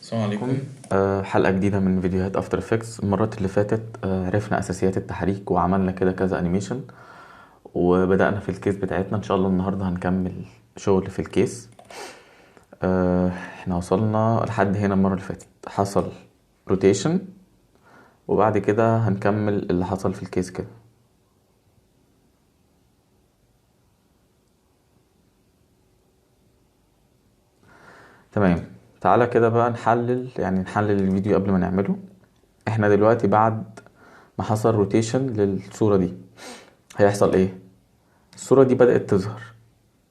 السلام عليكم. حلقة جديدة من فيديوهات افتر افكتس. المرات اللي فاتت عرفنا اساسيات التحريك وعملنا كده كذا انيميشن وبدأنا في الكيس بتاعتنا. ان شاء الله النهاردة هنكمل شغل في الكيس. احنا وصلنا لحد هنا. المرة اللي فاتت حصل روتيشن وبعد كده هنكمل اللي حصل في الكيس كده. تمام، تعالى كده بقى نحلل الفيديو قبل ما نعمله. احنا دلوقتي بعد ما حصل روتيشن للصورة دي هيحصل ايه؟ الصورة دي بدأت تظهر.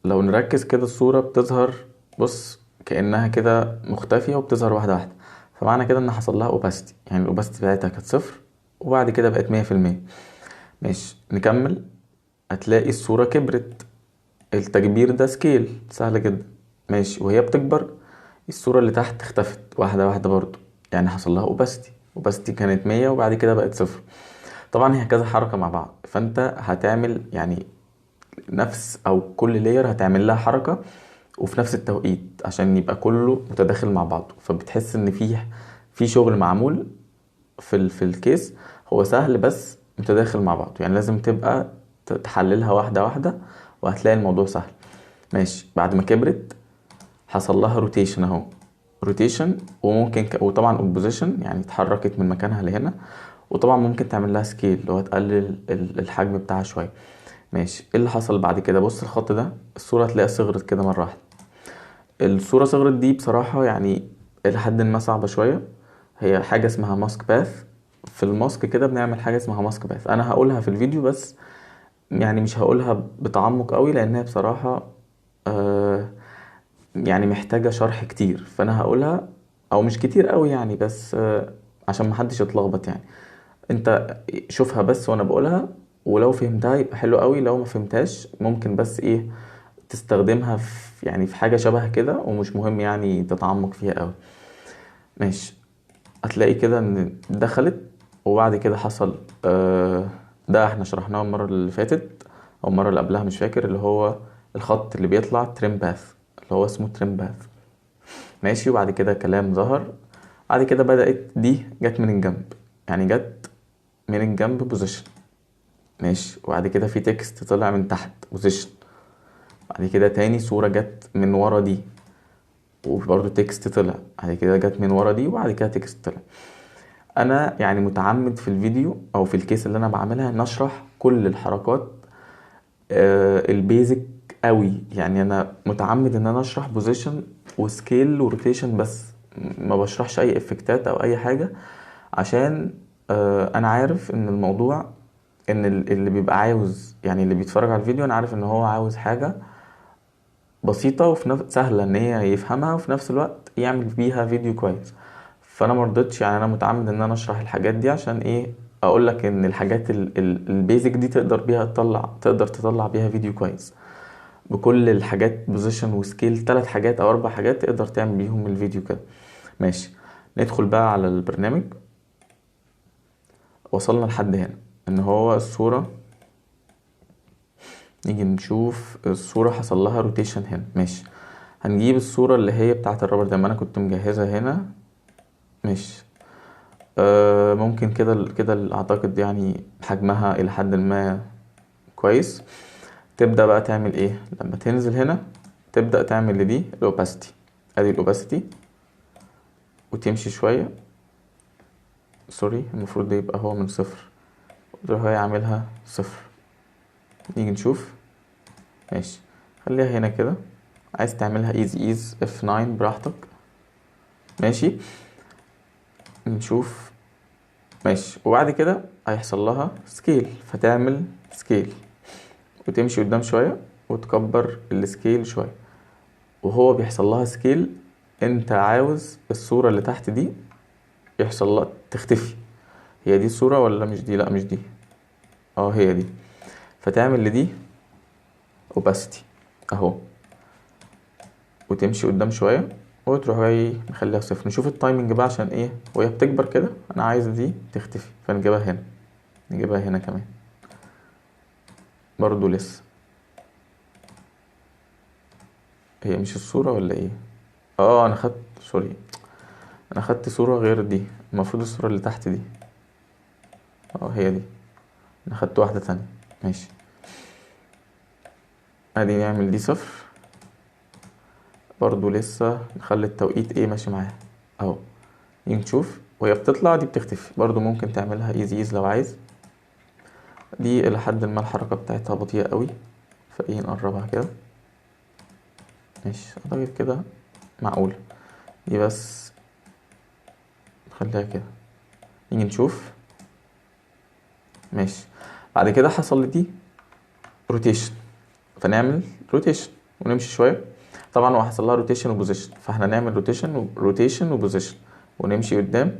لو نركز كده الصورة بتظهر، بص كأنها كده مختفية وبتظهر واحدة واحدة. فمعنى كده ان حصل لها opacity، يعني الاوباستي بتاعتها كانت صفر وبعد كده بقت 100%. ماشي، نكمل. هتلاقي الصورة كبرت. التكبير ده سكيل سهل جدا. ماشي، وهي بتكبر الصورة اللي تحت اختفت واحدة واحدة برضو، يعني حصل لها opacity كانت 100 وبعد كده بقت صفر. طبعا هي كذا حركة مع بعض، فانت هتعمل يعني نفس او كل لاير هتعمل لها حركة وفي نفس التوقيت عشان يبقى كله متداخل مع بعضه. فبتحس ان في شغل معمول في الكيس. هو سهل بس متداخل مع بعضه، يعني لازم تبقى تحللها واحدة واحدة وهتلاقي الموضوع سهل. ماشي، بعد ما كبرت حصل لها روتيشن اهو. روتيشن وممكن وطبعا اوبوزيشن، يعني اتحركت من مكانها لهنا. وطبعا ممكن تعمل لها سكيل اللي هو تقلل الحجم بتاعها شويه. ماشي، ايه اللي حصل بعد كده؟ بص الخط ده، الصوره هتلاقيها صغرت كده مره واحده. الصوره صغرت دي بصراحه يعني الى حد ما صعبه شويه. هي حاجه اسمها ماسك باث. في الماسك كده بنعمل حاجه اسمها ماسك باث، انا هقولها في الفيديو بس يعني مش هقولها بتعمق قوي لانها بصراحه آه يعني محتاجة شرح كتير، فانا هقولها او مش كتير قوي يعني، بس عشان محدش يتلخبط يعني. انت شوفها بس وانا بقولها، ولو فهمتها يبقى حلو قوي، لو ما فهمتهاش ممكن بس ايه تستخدمها في يعني في حاجة شبه كده، ومش مهم يعني تتعمق فيها قوي. ماشي، هتلاقي كده ان دخلت وبعد كده حصل ده احنا شرحناه المرة اللي فاتت او المرة اللي قبلها مش فاكر، اللي هو الخط اللي بيطلع تريم باث، اللي هو اسمه تريم باث. ماشي، وبعد كده كلام ظهر. بعد كده بدأت دي جت من الجنب، يعني جت من الجنب بوزيشن. ماشي، وبعد كده في تكست طلع من تحت بوزيشن. بعد كده تاني صورة جت من ورا دي وبرضه تكست طلع. بعد كده جت من ورا دي وبعد كده تكست طلع. انا يعني متعمد في الفيديو او في الكيس اللي انا بعملها نشرح كل الحركات البيزك قوي. يعني انا متعمد ان انا اشرح بوزيشن وسكيل وروتيشن بس، ما بشرحش اي افكتات او اي حاجة. عشان انا عارف ان الموضوع ان اللي بيبقى عاوز يعني اللي بيتفرج على الفيديو، انا عارف ان هو عاوز حاجة بسيطة وفي نفس سهلة ان هي يفهمها وفي نفس الوقت يعمل بيها فيديو كويس. فانا مرضتش، يعني انا متعمد ان انا اشرح الحاجات دي عشان ايه؟ اقول لك ان الحاجات البيزك دي تقدر تطلع بيها فيديو كويس. بكل الحاجات بوزيشن وسكيل 3 حاجات او 4 حاجات تقدر تعمل بيهم الفيديو كده. ماشي، ندخل بقى على البرنامج. وصلنا لحد هنا ان هو الصورة، نيجي نشوف الصورة حصل لها روتيشن هنا. ماشي، هنجيب الصورة اللي هي بتاعت الرابر ده، ما انا كنت مجهزها هنا. ماشي، ممكن كده كده اعتقد يعني حجمها الى حد ما كويس. تبدأ بقى تعمل ايه لما تنزل هنا؟ تبدأ تعمل لدي الاوباسيتي. ادي الاوباسيتي وتمشي شوية. سوري، المفروض ده يبقى هو من صفر، تروح هي عاملها صفر. نيجي نشوف. ماشي، خليها هنا كده. عايز تعملها ايز F9 براحتك. ماشي، نشوف. ماشي، وبعد كده هيحصل لها سكيل، فتعمل سكيل وتمشي قدام شوية وتكبر السكيل شوية. وهو بيحصل لها سكيل، انت عاوز الصورة اللي تحت دي يحصل لها تختفي. هي دي الصورة ولا مش دي؟ لا مش دي، اه هي دي. فتعمل لدي opacity اهو، وتمشي قدام شوية وتروح جاي مخليها صفر. نشوف التايمنج بقى عشان ايه وهي بتكبر كده. انا عايز دي تختفي فنجيبها هنا، نجيبها هنا كمان برضو لسه. هي مش الصورة ولا ايه؟ اه انا خدت، سوري. انا خدت صورة غير دي، المفروض الصورة اللي تحت دي هي دي، انا خدت واحدة تانية. ماشي، ادي نعمل دي 0 برضو، لسه نخلي التوقيت ايه ماشي معاها اهو. نيجي نشوف وهي بتطلع دي بتختفي برضو، ممكن تعملها ايزي لو عايز. دي الى حد ما الحركة بتاعتها بطيئة قوي، فايه نقربها كده. ماشي، اعتقد كده معقول. دي بس نخليها كده. نيجي نشوف. ماشي، بعد كده حصل لي دي روتيشن، فنعمل روتيشن ونمشي شويه. طبعا هو حصل لها روتيشن وبوزيشن، فاحنا نعمل روتيشن وبوزيشن ونمشي قدام.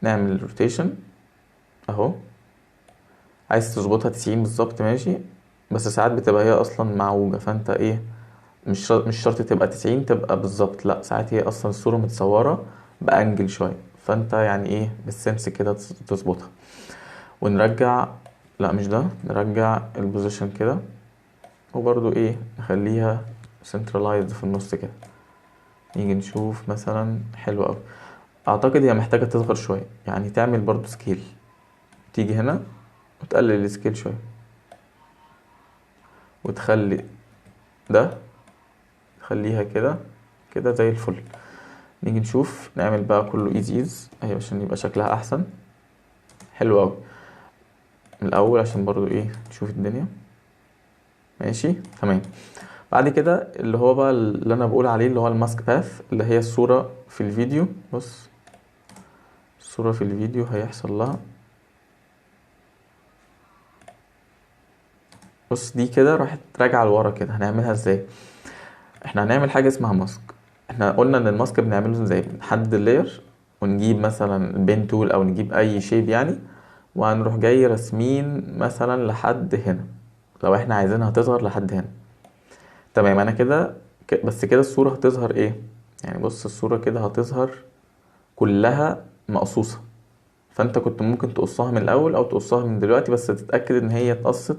نعمل روتيشن اهو. عايز تظبطها 90 بالظبط ماشي، بس ساعات بتبقى هي اصلا معوجه، فانت ايه مش شرط تبقى 90 تبقى بالظبط، لا ساعات هي اصلا الصوره متصوره بانجل شويه، فانت يعني ايه بالسنس كده تظبطها. ونرجع، لا مش ده، نرجع البوزيشن كده، وبرضو ايه نخليها centralized في النص كده. نيجي نشوف مثلا، حلو اوي. اعتقد هي محتاجة تصغر شوية، يعني تعمل برضو سكيل، تيجي هنا وتقلل السكيل شوية، وتخلي ده تخليها كده كده زي الفل. نيجي نشوف، نعمل بقى كله ايز اهي عشان يبقى شكلها احسن. حلو اوي من الاول عشان برضو ايه نشوف الدنيا. ماشي تمام. بعد كده اللي هو بقى اللي انا بقول عليه اللي هو الماسك باث، اللي هي الصورة في الفيديو. بص، الصورة في الفيديو هيحصل لها، بص دي كده راحت راجعة لورا كده. هنعملها ازاي؟ احنا هنعمل حاجة اسمها ماسك. احنا قلنا ان الماسك بنعمله ازاي، بنحدد اللاير ونجيب مثلا بين تول او نجيب اي شيب يعني، وهنروح جاي رسمين مثلا لحد هنا، لو احنا عايزينها تظهر لحد هنا. تمام، انا كده بس كده الصورة هتظهر ايه يعني، بص الصورة كده هتظهر كلها مقصوصة. فانت كنت ممكن تقصها من الاول او تقصها من دلوقتي، بس تتأكد ان هي اتقصت،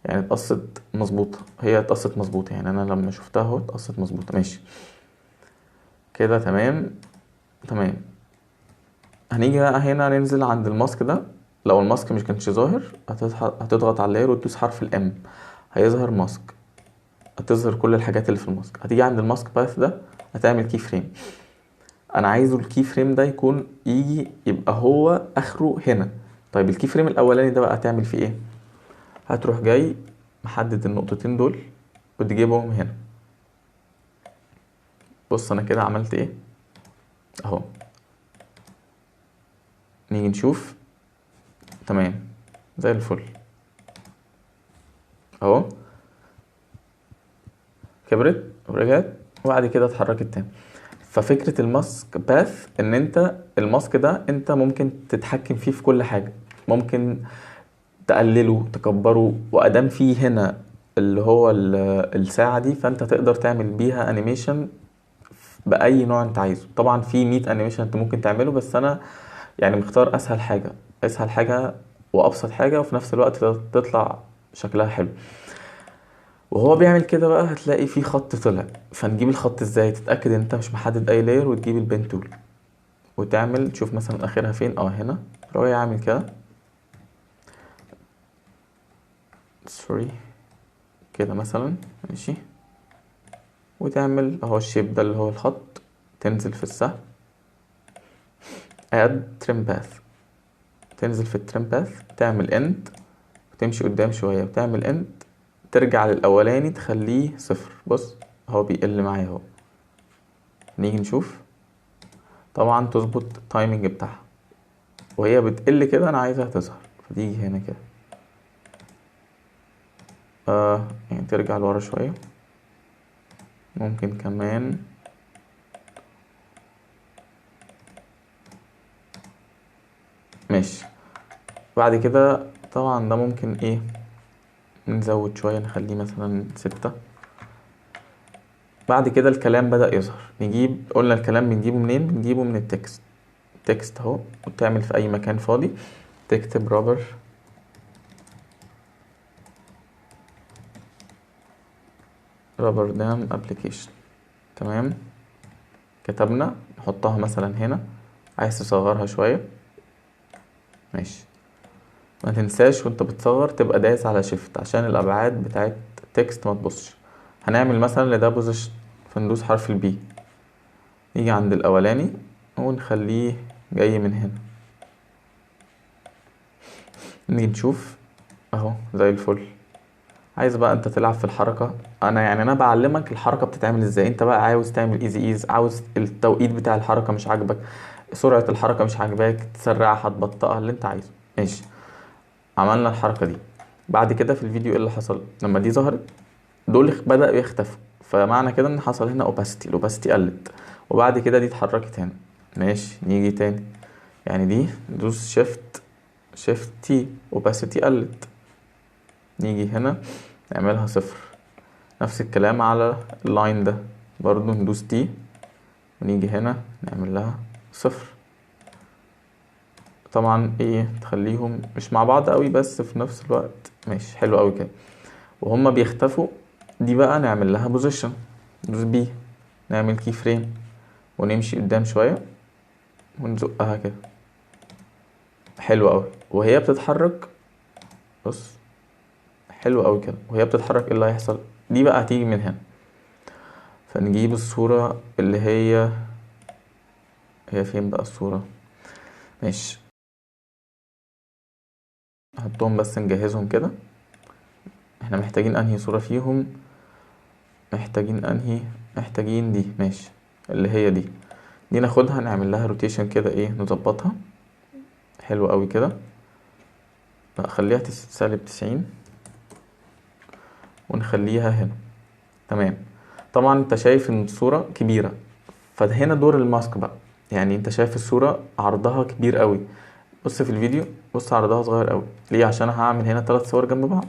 يعني اتقصت مظبوطة. هي اتقصت مظبوطة يعني، انا لما شفتها اهو اتقصت مظبوطة. ماشي كده تمام. تمام، هنيجي بقى هنا ننزل عند الماسك ده. لو الماسك مش كانش ظاهر هتضغط على اللاير وتدوس حرف الام، هيظهر ماسك، هتظهر كل الحاجات اللي في الماسك. هتيجي عند الماسك باث ده، هتعمل كي فريم. انا عايزه الكي فريم ده يكون يجي يبقى هو اخره هنا. طيب الكي فريم الاولاني ده بقى هتعمل فيه ايه؟ هتروح جاي محدد النقطتين دول وتجيبهم هنا. بص انا كده عملت ايه اهو. نيجي نشوف. تمام زي الفل اهو، كبرت ورجعت وبعد كده اتحركت تاني. ففكرة الماسك باث ان انت الماسك ده انت ممكن تتحكم فيه في كل حاجة، ممكن تقلله تكبره، وادام فيه هنا اللي هو الساعة دي، فانت تقدر تعمل بيها انيميشن باي نوع انت عايزه. طبعا في 100 انيميشن انت ممكن تعمله، بس انا يعني مختار اسهل حاجة، اسهل حاجة وابسط حاجة، وفي نفس الوقت تطلع شكلها حلو. وهو بيعمل كده بقى هتلاقي في خط طلع. فنجيب الخط ازاي؟ تتأكد ان انت مش محدد اي لاير، وتجيب البين تول وتعمل تشوف مثلا اخرها فين، هنا روح اعمل كده. سوري كده مثلا. ماشي، وتعمل اهو الشيب ده اللي هو الخط، تنزل في السهم اد تريم باث، تنزل في التريم باث تعمل اند، وتمشي قدام شوية وتعمل اند، ترجع للاولاني تخليه 0. بص هو بيقل معايا اهو. نيجي نشوف، طبعا تظبط التايمنج بتاعها، وهي بتقل كده انا عايزها تظهر، فتيجي هنا كده يعني ترجع لورا شوية، ممكن كمان. ماشي، بعد كده طبعا ده ممكن ايه نزود شوية، نخليه مثلا 6. بعد كده الكلام بدأ يظهر. نجيب، قلنا الكلام بنجيبه منين؟ بنجيبه من التكست. تكست اهو، وتعمل في اي مكان فاضي تكتب رابر دام ابلكيشن. تمام، كتبنا نحطها مثلا هنا، عايز تصغرها شوية ماشي. ما تنساش وانت بتصغر تبقى دايس على شيفت عشان الابعاد بتاعت تكست ما تبصش. هنعمل مثلا لده بوزيشن، فندوس حرف البي، نيجي عند الاولاني ونخليه جاي من هنا، نيجي نشوف اهو زي الفل. عايز بقى انت تلعب في الحركة، انا بعلمك الحركة بتتعمل ازاي. انت بقى عاوز تعمل ايز، عاوز التوقيت بتاع الحركة مش عاجبك، سرعة الحركة مش عاجباك، تسرعها تبطئها، اللي انت عايزه ماشي. عملنا الحركة دي. بعد كده في الفيديو ايه اللي حصل لما دي ظهرت؟ دول بدأوا يختفوا، فمعنى كده ان حصل هنا opacity، الاوباسيتي قلت. وبعد كده دي اتحركت هنا ماشي. نيجي تاني، يعني دي ندوس شيفت تي، opacity قلت. نيجي هنا نعملها صفر. نفس الكلام على اللاين ده برضو، ندوس تي ونيجي هنا نعمل لها صفر. طبعا ايه تخليهم مش مع بعض قوي بس في نفس الوقت ماشي، حلو قوي كده. وهما بيختفوا دي بقى نعمل لها بوزيشن، ندوس بي، نعمل كي فريم ونمشي قدام شوية ونزقها كده، حلو قوي. وهي بتتحرك بص، حلو قوي كده. وهي بتتحرك ايه اللي هيحصل؟ دي بقى هتيجي من هنا، فنجيب الصورة اللي هي فين بقى الصورة ماشي. نحطهم بس نجهزهم كده. احنا محتاجين انهي صورة فيهم؟ محتاجين دي ماشي، اللي هي دي ناخدها نعمل لها روتيشن كده، ايه نظبطها حلو قوي كده. لا خليها -90 ونخليها هنا تمام. طبعا انت شايف ان الصورة كبيرة، فهنا دور الماسك بقى. يعني انت شايف الصورة عرضها كبير قوي، بص في الفيديو بص عرضها صغير قوي ليه؟ عشان انا هعمل هنا 3 صور جنب بعض.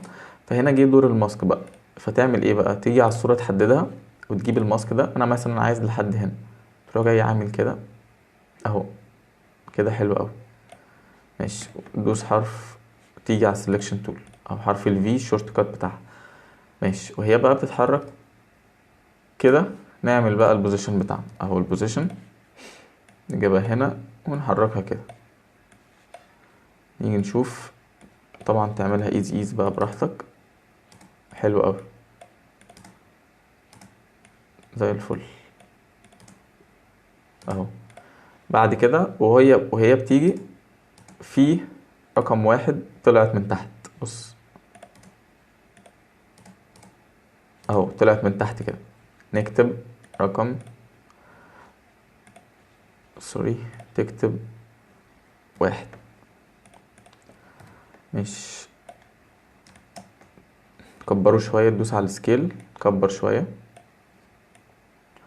فهنا جه دور الماسك بقى. فتعمل ايه بقى؟ تيجي على الصورة تحددها وتجيب الماسك ده. انا مثلا عايز لحد هنا، تروح جاي عامل كده اهو كده، حلو قوي ماشي. دوس حرف، تيجي على السلكشن تول او حرف الفي الشورت كات بتاعها ماشي. وهي بقى بتتحرك كده، نعمل بقى البوزيشن بتاعنا اهو، البوزيشن نجيبها هنا ونحركها كده. نيجي نشوف، طبعا تعملها ايز بقى براحتك، حلو قوي زي الفل اهو. بعد كده وهي بتيجي في رقم 1 طلعت من تحت، بص اهو طلعت من تحت كده. نكتب رقم تكتب 1 مش كبره شوية، تدوس على السكيل كبر شوية،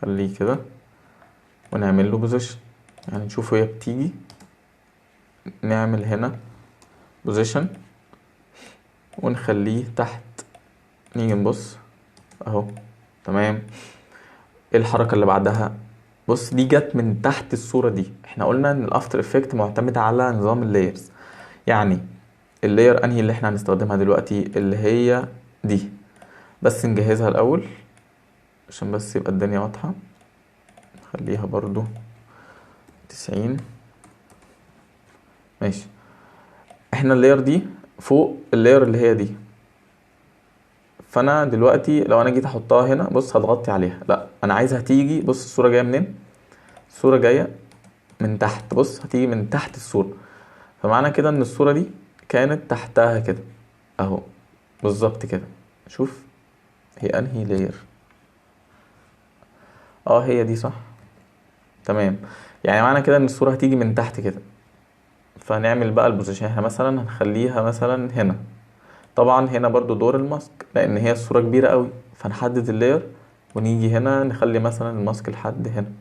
خليه كده ونعمل له بوزيشن. يعني نشوف وهي بتيجي، نعمل هنا بوزيشن ونخليه تحت. نيجي نبص اهو تمام. ايه الحركة اللي بعدها؟ بص دي جت من تحت الصورة دي. احنا قلنا ان الافتر افكت معتمد على نظام اللايرز. يعني اللاير انهي اللي احنا هنستخدمها دلوقتي؟ اللي هي دي. بس نجهزها الاول عشان بس يبقى الدنيا واضحة. خليها برضو 90 ماشي. احنا اللاير دي فوق اللاير اللي هي دي، فانا دلوقتي لو انا جيت احطها هنا بص هتغطي عليها، لا انا عايزها تيجي. بص الصورة جاية منين؟ الصورة جاية من تحت، بص هتيجي من تحت الصورة. فمعنى كده ان الصورة دي كانت تحتها كده اهو، بالظبط كده. شوف هي انهي لاير، هي دي صح تمام. يعني معنى كده ان الصورة هتيجي من تحت كده. فهنعمل بقى البوزيشن. احنا مثلا هنخليها مثلا هنا. طبعا هنا برضو دور الماسك لان هي الصورة كبيرة قوي، فنحدد اللاير ونيجي هنا نخلي مثلا الماسك لحد هنا،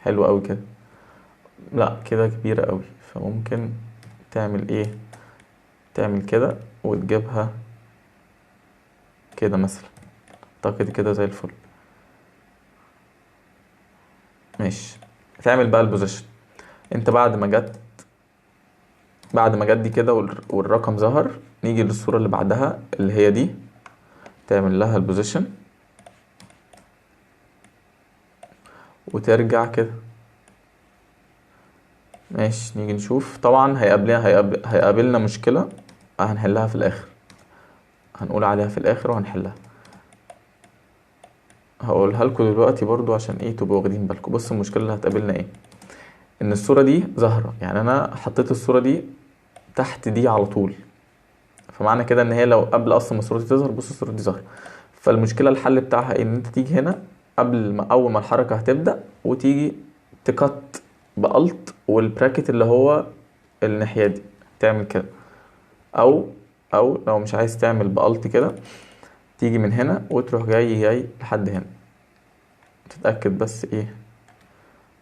حلو قوي كده. لا كده كبيرة قوي، فممكن تعمل ايه؟ تعمل كده وتجيبها كده مثلا، اعتقد كده زي الفل ماشي. تعمل بقى البوزيشن. انت بعد ما جت دي كده والرقم ظهر، نيجي للصورة اللي بعدها اللي هي دي، تعمل لها البوزيشن وترجع كده. ماشي، نيجي نشوف. طبعا هيقابلنا مشكلة هنحلها في الاخر، هنقول عليها في الاخر وهنحلها. هقولها لكم دلوقتي برضو عشان ايه تبقوا واخدين بالكم. بص المشكلة اللي هتقابلنا ايه، ان الصورة دي ظاهرة، يعني انا حطيت الصورة دي تحت دي على طول، فمعنى كده ان هي لو قبل اصلا ما الصورة دي تظهر، بص الصورة دي ظاهرة. فالمشكلة الحل بتاعها إيه؟ ان انت تيجي هنا قبل ما اول ما الحركة هتبدأ، وتيجي تكت بألت والبراكت اللي هو الناحية دي، تعمل كده. او لو مش عايز تعمل بألت كده، تيجي من هنا وتروح جاي لحد هنا، تتأكد بس ايه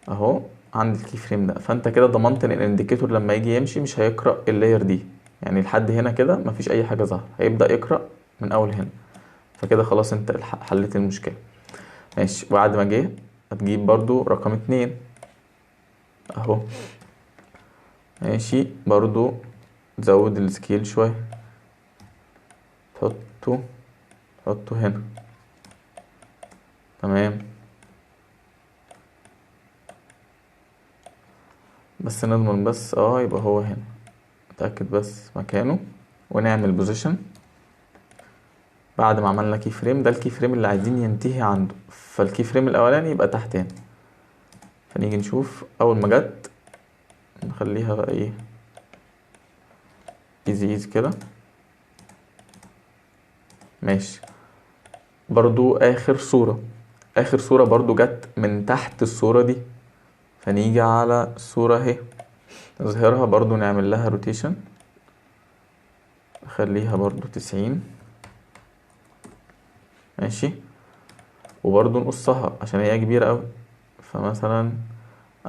اهو عند الكي فريم ده. فانت كده ضمنت ان الانديكيتور لما يجي يمشي مش هيقرأ اللاير دي، يعني لحد هنا كده مفيش اي حاجة ظاهرة، هيبدأ يقرأ من اول هنا. فكده خلاص انت حليت المشكلة. ماشي، بعد ما جه هتجيب برضو رقم 2 اهو. ماشي، برضو تزود السكيل شوية، تحطه هنا. تمام، بس نضمن بس يبقى هو هنا، نتأكد بس مكانه ونعمل بوزيشن. بعد ما عملنا كي فريم، ده الكي فريم اللي عايزين ينتهي عنده، فالكي فريم الاولاني يبقى تحت هنا. فنيجي نشوف اول ما جت نخليها بقى ايه ايزي كده. ماشي، برضو اخر صورة برضو جت من تحت الصورة دي، فنيجي على الصورة اهي نظهرها برضو، نعمل لها روتيشن، نخليها برضو 90. ماشي، وبرضو نقصها عشان هي كبيرة اوي. فمثلا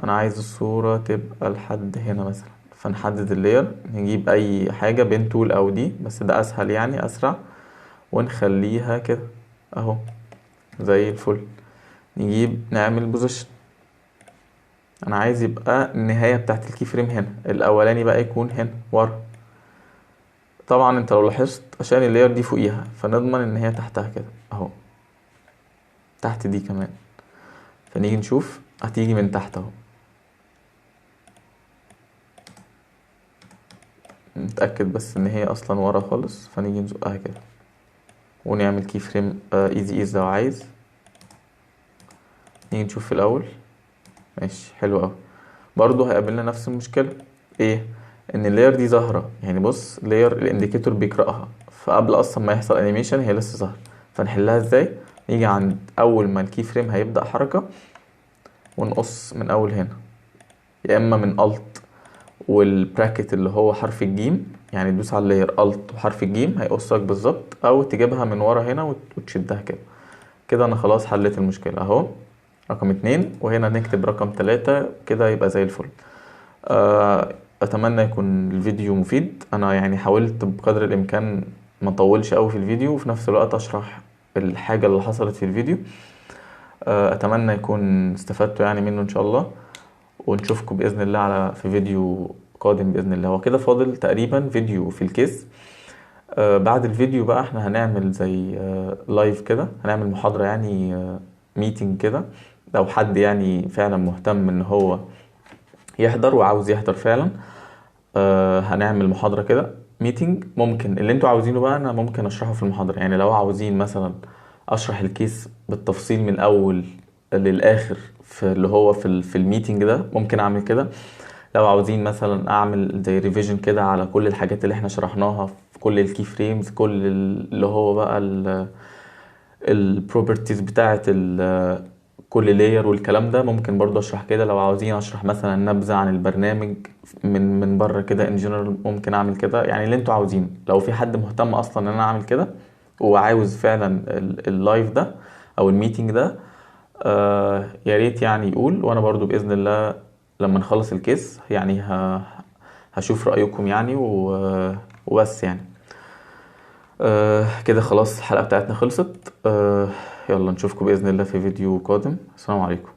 انا عايز الصورة تبقى لحد هنا مثلا، فنحدد اللاير، نجيب اي حاجة بين تول او دي، بس ده اسهل يعني اسرع، ونخليها كده اهو زي الفل. نجيب نعمل بوزيشن، انا عايز يبقى النهاية بتاعت الكي فريم هنا، الاولاني بقى يكون هنا ورا. طبعا انت لو لاحظت عشان اللاير دي فوقيها، فنضمن ان هي تحتها كده اهو، تحت دي كمان. فنيجي نشوف هتيجي من تحت اهو، نتأكد بس ان هي اصلا ورا خالص، فنيجي نزقها كده ونعمل كي فريم ايز لو عايز. نيجي نشوف في الاول. ماشي، حلو اوي. برضو هيقابلنا نفس المشكلة، ايه؟ ان اللاير دي ظاهرة، يعني بص لاير الانديكيتور بيقرأها، فقبل اصلا ما يحصل انيميشن هي لسه ظاهرة. فنحلها ازاي؟ نيجي عند اول ما الكي فريم هيبدأ حركة ونقص من اول هنا، يا اما من الت والبراكت اللي هو حرف الجيم، يعني تدوس على اللاير الت وحرف الجيم هيقصك بالظبط، او تجيبها من ورا هنا وتشدها كده. كده انا خلاص حليت المشكلة اهو، رقم 2، وهنا نكتب رقم 3 كده يبقى زي الفل. اتمنى يكون الفيديو مفيد. انا يعني حاولت بقدر الامكان ما اطولش قوي في الفيديو، وفي نفس الوقت اشرح الحاجة اللي حصلت في الفيديو. اتمنى يكون استفدتوا يعني منه ان شاء الله، ونشوفكم باذن الله في فيديو قادم باذن الله. هو كده فاضل تقريبا فيديو في الكيس. بعد الفيديو بقى احنا هنعمل زي لايف كده، هنعمل محاضرة يعني ميتنج كده، لو حد يعني فعلا مهتم ان هو يحضر وعاوز يحضر فعلا. هنعمل محاضرة كده ميتنج، ممكن اللي انتوا عاوزينه بقى انا ممكن اشرحه في المحاضرة. يعني لو عاوزين مثلا اشرح الكيس بالتفصيل من الاول للاخر في اللي هو في الميتنج ده، ممكن اعمل كده. لو عاوزين مثلا اعمل زي ريفيجن كده على كل الحاجات اللي احنا شرحناها في كل الكي فريمز، كل اللي هو بقى البروبرتيز بتاعه كل لاير والكلام ده، ممكن برضه اشرح كده. لو عاوزين اشرح مثلا نبذة عن البرنامج من بره كده ان جنرال، ممكن اعمل كده. يعني اللي انتوا عاوزينه، لو في حد مهتم اصلا ان انا اعمل كده وعاوز فعلا اللايف ده او الميتنج ده، يا ريت يعني يقول، وانا برضو باذن الله لما نخلص الكيس يعني هشوف رايكم يعني وبس يعني. كده خلاص الحلقه بتاعتنا خلصت. يلا نشوفكم باذن الله في فيديو قادم. السلام عليكم.